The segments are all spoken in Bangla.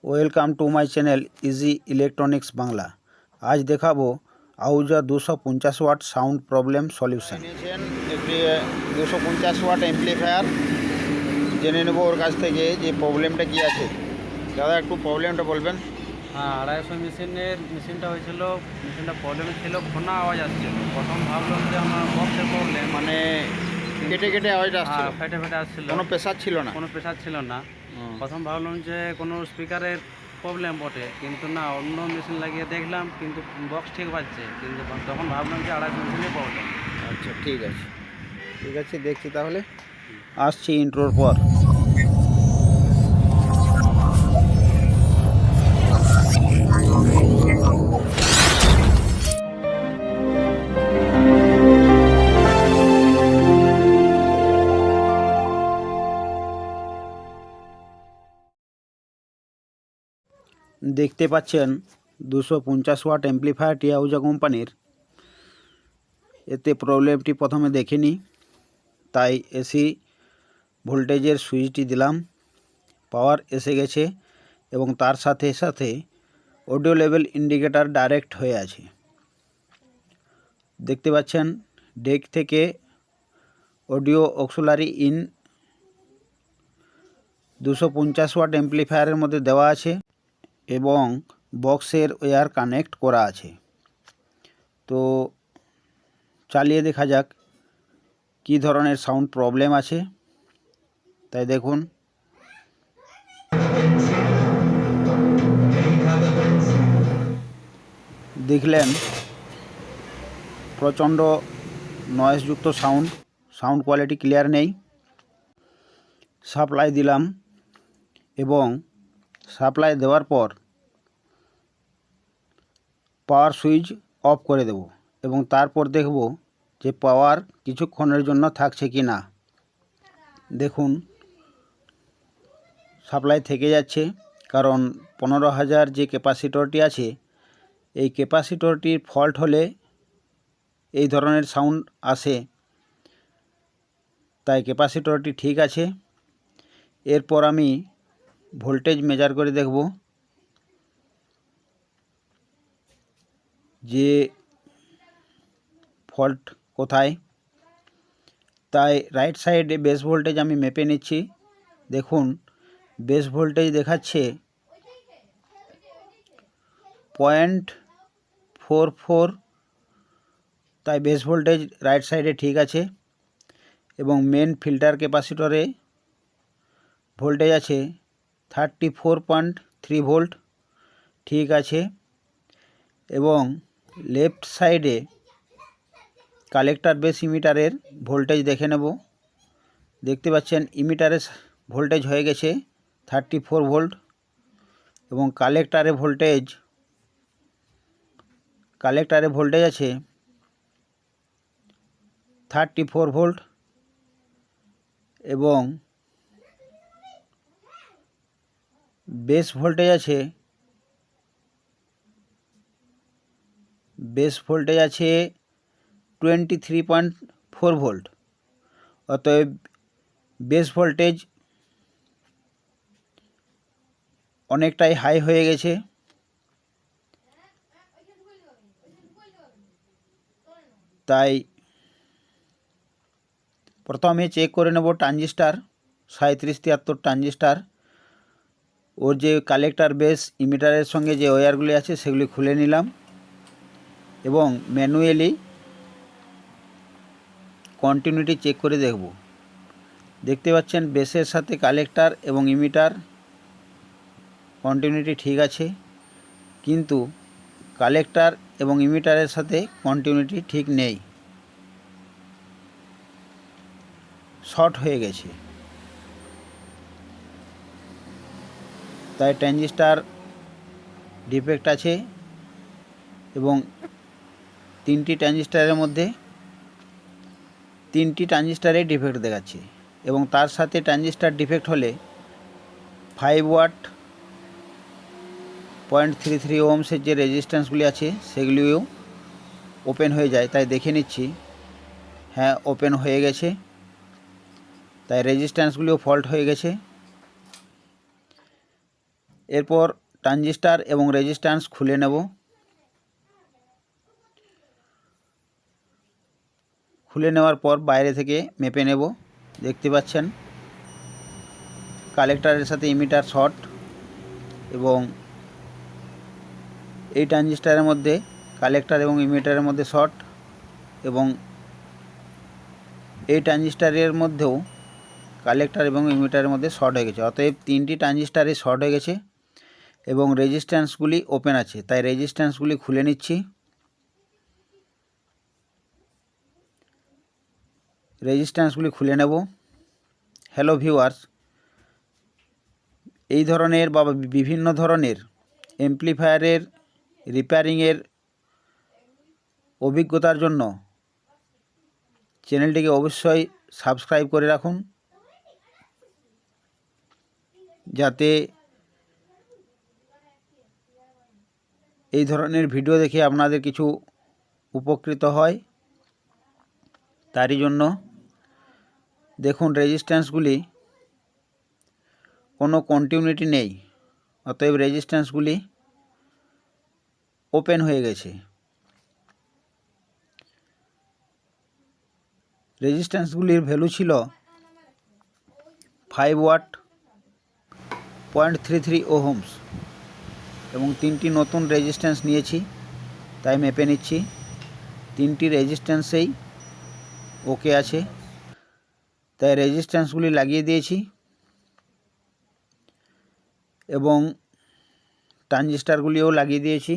Welcome to my channel easy electronics Bangla. আজ দেখাবো আউজা 250 ওয়াট সাউন্ড প্রবলেম সলিউশন। নিয়েছেন একটি 250 ওয়াট অ্যাম্পলিফায়ার, জেনে নেব ওর কাছ থেকে যে প্রবলেমটা কি আছে। দাদা একটু প্রবলেমটা বলবেন। হ্যাঁ, 250 মেশিনটা হয়েছিল, মেশিনটা প্রবলেম ছিল, ফোনা আওয়াজ আসছিল। প্রথম ভাবলাম যে আমার বক্সের প্রবলেম, মানে কেটে কেটে আওয়াজ আসছিল, ফেটে ফেটে আসছিল, কোনো প্রেসার ছিল না। কোনো প্রেশার ছিল না। প্রথম ভাবলাম যে কোনো স্পিকারের প্রবলেম বটে, কিন্তু না, অন্য মেশিন লাগিয়ে দেখলাম কিন্তু বক্স ঠিক বাজছে, কিন্তু তখন ভাবলাম যে 250 মেশিনের প্রবলেম। আচ্ছা ঠিক আছে, ঠিক আছে, দেখছি তাহলে, আসছি ইন্ট্রোর পর। দেখতে পাচ্ছেন 250 ওয়াট অ্যাম্পলিফায়ারটি আউজা কোম্পানির। এতে প্রবলেমটি প্রথমে দেখিনি, তাই এসি ভোল্টেজের সুইচটি দিলাম, পাওয়ার এসে গেছে এবং তার সাথে সাথে অডিও লেভেল ইন্ডিকেটর ডাইরেক্ট হয়ে আছে। দেখতে পাচ্ছেন ডেক থেকে অডিও অক্সিলারি ইন 250 ওয়াট অ্যাম্পলিফায়ারের মধ্যে দেওয়া আছে এবং বক্সের ওয়্যার কানেক্ট করা আছে। তো চালিয়ে দেখা যাক কী ধরনের সাউন্ড প্রবলেম আছে। তাই দেখুন, দেখলেন প্রচণ্ড নয়েজযুক্ত সাউন্ড কোয়ালিটি ক্লিয়ার নেই। সাপ্লাই দিলাম এবং সাপ্লাই দেওয়ার পর পাওয়ার সুইচ অফ করে দেব এবং তারপর দেখব যে পাওয়ার কিছুক্ষণের জন্য থাকছে কি না। দেখুন সাপ্লাই থেকে যাচ্ছে, কারণ 15,000 যে ক্যাপাসিটরটি আছে, এই ক্যাপাসিটরটির ফল্ট হলে এই ধরনের সাউন্ড আসে। তাই ক্যাপাসিটরটি ঠিক আছে। এরপর আমি ভোল্টেজ মেজার করে দেখব যে ফল্ট কোথায়। তাই রাইট সাইডে বেস ভোল্টেজ আমি মেপে নিচ্ছি। দেখুন বেস ভোল্টেজ দেখাচ্ছে 0.44, তাই বেস ভোল্টেজ রাইট সাইডে ঠিক আছে। এবং মেন ফিল্টার ক্যাপাসিটরে ভোল্টেজ আছে 34.3 ভোল্ট, ঠিক আছে। এবং লেফট সাইডে কালেক্টর বেস ইমিটারের ভোল্টেজ দেখে নেব। দেখতে পাচ্ছেন ইমিটারের ভোল্টেজ হয়ে গেছে 34 ভোল্ট এবং কালেক্টরে ভোল্টেজ আছে 34 ভোল্ট এবং বেস ভোল্টেজ আছে 23.4 ভোল্ট। অতএব বেস ভোল্টেজ অনেকটাই হাই হয়ে গেছে। তাই প্রথমে চেক করে নেব ট্রানজিস্টার 3773 ট্রানজিস্টার, ওর যে কালেক্টর বেস ইমিটারের সঙ্গে যে ওয়্যারগুলি আছে সেগুলি খুলে নিলাম এবং ম্যানুয়ালি কন্টিনিউটি চেক করে দেখব। দেখতে পাচ্ছেন বেসের সাথে কালেক্টর এবং ইমিটার কন্টিনিউটি ঠিক আছে, কিন্তু কালেক্টর এবং ইমিটারের সাথে কন্টিনিউটি ঠিক নেই, শর্ট হয়ে গেছে। তাই ট্রানজিস্টার ডিফেক্ট আছে এবং 3টি ট্রানজিস্টারের মধ্যে 3টি ট্রানজিস্টারে ডিফেক্ট দেখাচ্ছে। এবং তার সাথে ট্রানজিস্টার ডিফেক্ট হলে 5 ওয়াট 0.33 ওহমসের যে রেজিস্ট্যান্সগুলি আছে সেগুলিও ওপেন হয়ে যায়। তাই দেখে নিচ্ছি, হ্যাঁ ওপেন হয়ে গেছে, তাই রেজিস্ট্যান্সগুলিও ফল্ট হয়ে গেছে। এরপর ট্রানজিস্টার এবং রেজিস্ট্যান্স খুলে নেব। খুলে নেওয়ার পর বাইরে থেকে মেপে নেব। দেখতে পাচ্ছেন কালেক্টরের সাথে ইমিটার শর্ট এবং এই ট্রানজিস্টারের মধ্যে কালেক্টর এবং ইমিটারের মধ্যে শর্ট এবং এই ট্রানজিস্টারের মধ্যেও কালেক্টর এবং ইমিটারের মধ্যে শর্ট হয়ে গেছে। অতএব তিনটি ট্রানজিস্টারে শর্ট হয়ে গেছে এবং রেজিস্ট্যান্সগুলি ওপেন আছে, তাই রেজিস্ট্যান্সগুলি খুলে নিচ্ছি। রেজিস্ট্যান্সগুলি খুলে নেব। হ্যালো ভিউয়ার্স, এই ধরনের বা বিভিন্ন ধরনের অ্যামপ্লিফায়ারের রিপেয়ারিংয়ের অভিজ্ঞতার জন্য চ্যানেলটিকে অবশ্যই সাবস্ক্রাইব করে রাখুন, যাতে এই ধরনের ভিডিও দেখে আপনাদের কিছু উপকৃত হয়। তারই জন্য দেখুন রেজিস্ট্যান্সগুলি কোনো কন্টিনিউটি নেই, অতএব রেজিস্ট্যান্সগুলি ওপেন হয়ে গেছে। রেজিস্ট্যান্সগুলির ভ্যালু ছিল 5 ওয়াট 0.33 ওহমস এবং তিনটি নতুন রেজিস্ট্যান্স নিয়েছি, তাই মেপে নিচ্ছি। তিনটি রেজিস্ট্যান্সেই ওকে আছে, তাই রেজিস্ট্যান্সগুলি লাগিয়ে দিয়েছি এবং ট্রানজিস্টারগুলিও লাগিয়ে দিয়েছি।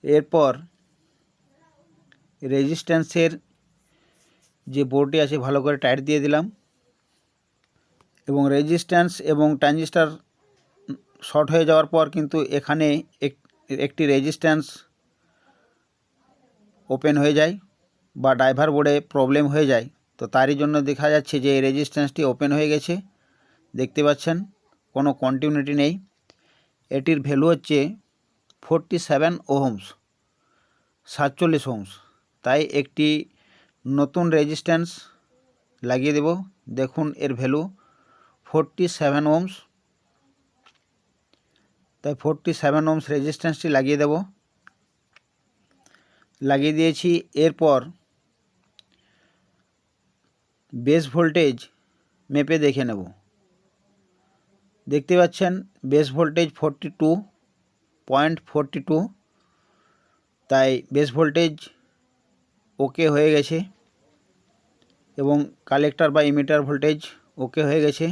এরপর রেজিস্ট্যান্সের যে বোর্ডটি আছে ভালো করে টাইট দিয়ে দিলাম এবং রেজিস্ট্যান্স এবং ট্রানজিস্টার শর্ট হয়ে যাওয়ার পর কিন্তু এখানে একটি রেজিস্ট্যান্স ওপেন হয়ে যায় বা ড্রাইভার বোর্ডে প্রবলেম হয়ে যায়, তো তারই জন্য দেখা যাচ্ছে যে এই রেজিস্ট্যান্সটি ওপেন হয়ে গেছে। দেখতে পাচ্ছেন কোনো কন্টিনিউটি নেই। এটির ভ্যালু হচ্ছে 47 ওহমস, 47 ওহমস, তাই একটি নতুন রেজিস্ট্যান্স লাগিয়ে দেব। দেখুন এর ভ্যালু 47 ওহমস, তাই 47 ওহমস রেজিস্ট্যান্সটি লাগিয়ে দেব। লাগিয়ে দিয়েছি। এরপর বেস ভোল্টেজ মেপে দেখে নেব। দেখতে পাচ্ছেন বেস ভোল্টেজ 42.42, তাই বেস ভোল্টেজ ওকে হয়ে গেছে এবং কালেক্টর বা ইমিটার ভোল্টেজ ওকে হয়ে গেছে।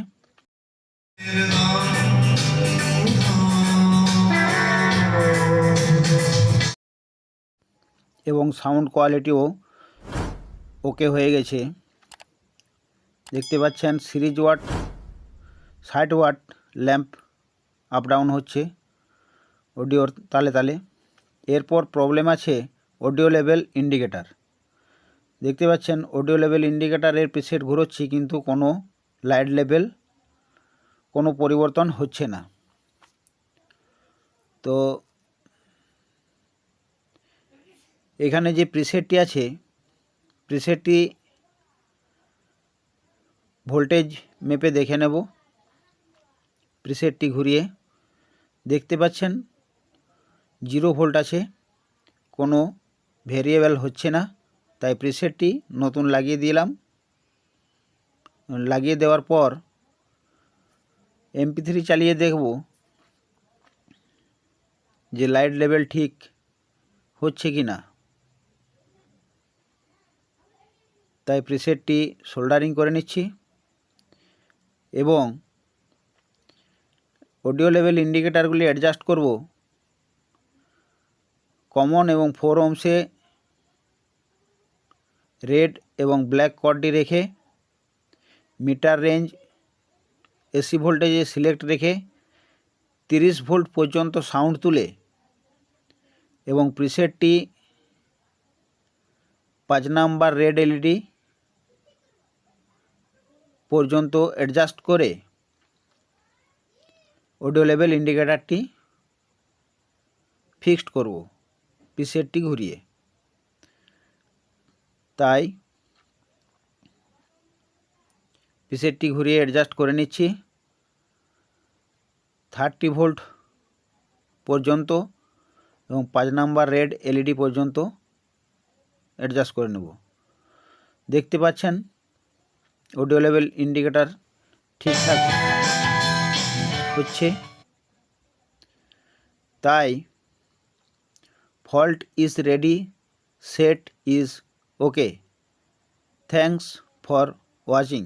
এবং সাউন্ড কোয়ালিটিও ওকে হয়ে গেছে। দেখতে পাচ্ছেন series watt 60 watt lamp up down হচ্ছে অডিওর তালে তালে। এরপর প্রবলেম আছে অডিও লেভেল ইন্ডিকেটার। দেখতে পাচ্ছেন অডিও লেভেল ইন্ডিকেটারের প্রিসেট ঘুরোচ্ছি কিন্তু কোনো লাইট লেভেল কোনো পরিবর্তন হচ্ছে না। তো এখানে যে প্রিসেটটি আছে, প্রিসেটটি ভোল্টেজ মেপে দেখে নেব। প্রিসেটটি ঘুরিয়ে দেখতে পাচ্ছেন 0 ভোল্ট আছে, কোনো ভেরিয়েবল হচ্ছে না, তাই প্রিসেটটি নতুন লাগিয়ে দিলাম। লাগিয়ে দেওয়ার পর MP3 চালিয়ে দেখব যে লাইট লেভেল ঠিক হচ্ছে কি না, তাই প্রিসেটটি সোল্ডারিং করে নিচ্ছি এবং অডিও লেভেল ইন্ডিকেটারগুলি অ্যাডজাস্ট করব। কমন এবং 4 ওহমসে রেড এবং ব্ল্যাক কর্ডটি রেখে মিটার রেঞ্জ AC ভোল্টেজে সিলেক্ট রেখে 30 ভোল্ট পর্যন্ত সাউন্ড তুলে এবং প্রিসেটটি 5 নাম্বার রেড LED পর্যন্ত অ্যাডজাস্ট করে অডিও লেভেল ইন্ডিকেটারটি ফিক্সড করব প্রিসেটটি ঘুরিয়ে। তাই প্রিসেটটি ঘুরিয়ে অ্যাডজাস্ট করে নিচ্ছি। 30 ভোল্ট পর্যন্ত এবং 5 নাম্বার রেড এলইডি পর্যন্ত অ্যাডজাস্ট করে নেব। দেখতে পাচ্ছেন অডিও লেভেল ইন্ডিকেটর ঠিকঠাক হচ্ছে, তাই fault is ready, set is okay. Thanks for watching.